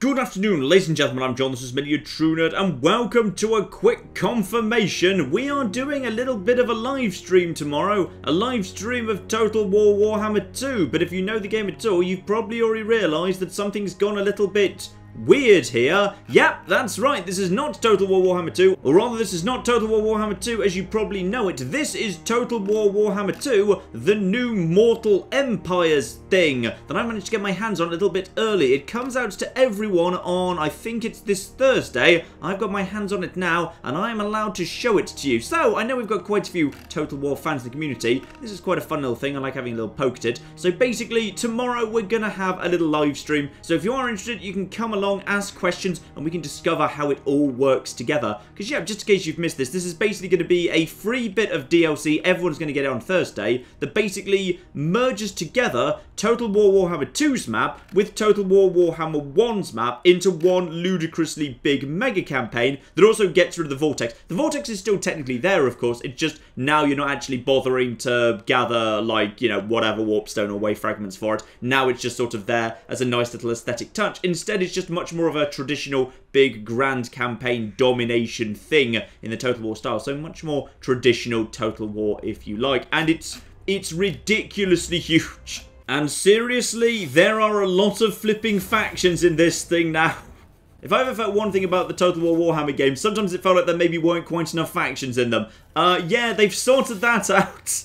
Good afternoon, ladies and gentlemen, I'm John, this is MacLeod, and welcome to a quick confirmation. We are doing a little bit of a live stream tomorrow, a live stream of Total War Warhammer 2, but if you know the game at all, you've probably already realised that something's gone a little bit weird here. Yep, that's right, this is not Total War Warhammer 2, or rather this is not Total War Warhammer 2 as you probably know it. This is Total War Warhammer 2, the new Mortal Empires thing that I managed to get my hands on a little bit early. It comes out to everyone on, I think it's this Thursday. I've got my hands on it now, and I am allowed to show it to you. So, I know we've got quite a few Total War fans in the community. This is quite a fun little thing, I like having a little poke at it. So basically, tomorrow we're gonna have a little live stream, so if you are interested, you can come along, ask questions, and we can discover how it all works together. Because yeah, just in case you've missed this, this is basically going to be a free bit of DLC, everyone's going to get it on Thursday, that basically merges together Total War Warhammer 2's map with Total War Warhammer 1's map into one ludicrously big mega campaign that also gets rid of the Vortex. The Vortex is still technically there, of course, it's just now you're not actually bothering to gather, like, you know, whatever warpstone or wave fragments for it. Now it's just sort of there as a nice little aesthetic touch. Instead, it's just much more of a traditional big grand campaign domination thing in the Total War style, so much more traditional Total War if you like, and it's ridiculously huge. And seriously, there are a lot of flipping factions in this thing now. If I ever felt one thing about the Total War Warhammer games, sometimes it felt like there maybe weren't quite enough factions in them. Yeah, they've sorted that out.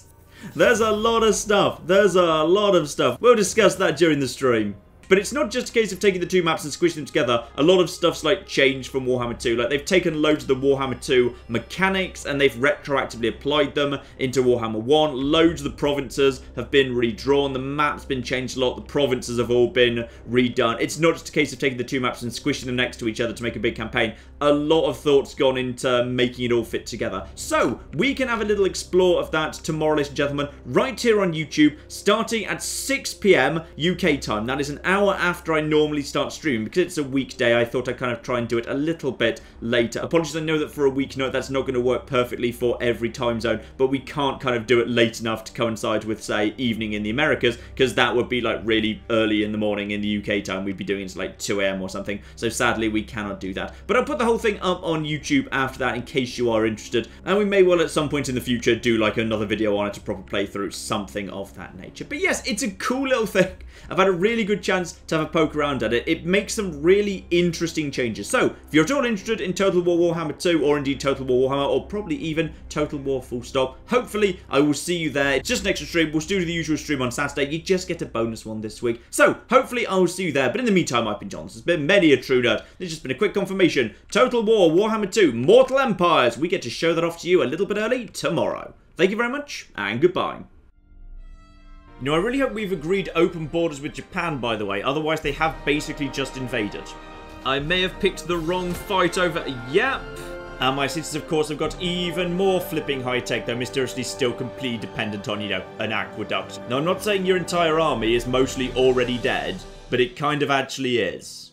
There's a lot of stuff. There's a lot of stuff. We'll discuss that during the stream. But it's not just a case of taking the two maps and squishing them together. A lot of stuff's like changed from Warhammer 2. Like they've taken loads of the Warhammer 2 mechanics and they've retroactively applied them into Warhammer 1. Loads of the provinces have been redrawn. The map's been changed a lot. The provinces have all been redone. It's not just a case of taking the two maps and squishing them next to each other to make a big campaign. A lot of thought's gone into making it all fit together. So we can have a little explore of that tomorrow, ladies and gentlemen, right here on YouTube, starting at 6 PM UK time. That is an hour after I normally start streaming. Because it's a weekday, I thought I'd kind of try and do it a little bit later. Apologies, I know that for a weeknight that's not going to work perfectly for every time zone, but we can't kind of do it late enough to coincide with, say, evening in the Americas, because that would be like really early in the morning in the UK time. We'd be doing it like 2 AM or something, so sadly we cannot do that. But I'll put the whole thing up on YouTube after that in case you are interested, and we may well at some point in the future do like another video on it, a proper playthrough, something of that nature. But yes, it's a cool little thing. I've had a really good chance to have a poke around at it. It makes some really interesting changes. So, if you're at all interested in Total War Warhammer 2, or indeed Total War Warhammer, or probably even Total War full stop, hopefully I will see you there. It's just an extra stream. We'll still do the usual stream on Saturday. You just get a bonus one this week. So, hopefully I will see you there. But in the meantime, I've been John. This has been many a true nerd. This has just been a quick confirmation. Total War Warhammer 2 Mortal Empires. We get to show that off to you a little bit early tomorrow. Thank you very much, and goodbye. You know, I really hope we've agreed open borders with Japan, by the way. Otherwise, they have basically just invaded. I may have picked the wrong fight over... Yep. And my cities, of course, have got even more flipping high-tech, though mysteriously still completely dependent on, you know, an aqueduct. Now, I'm not saying your entire army is mostly already dead, but it kind of actually is.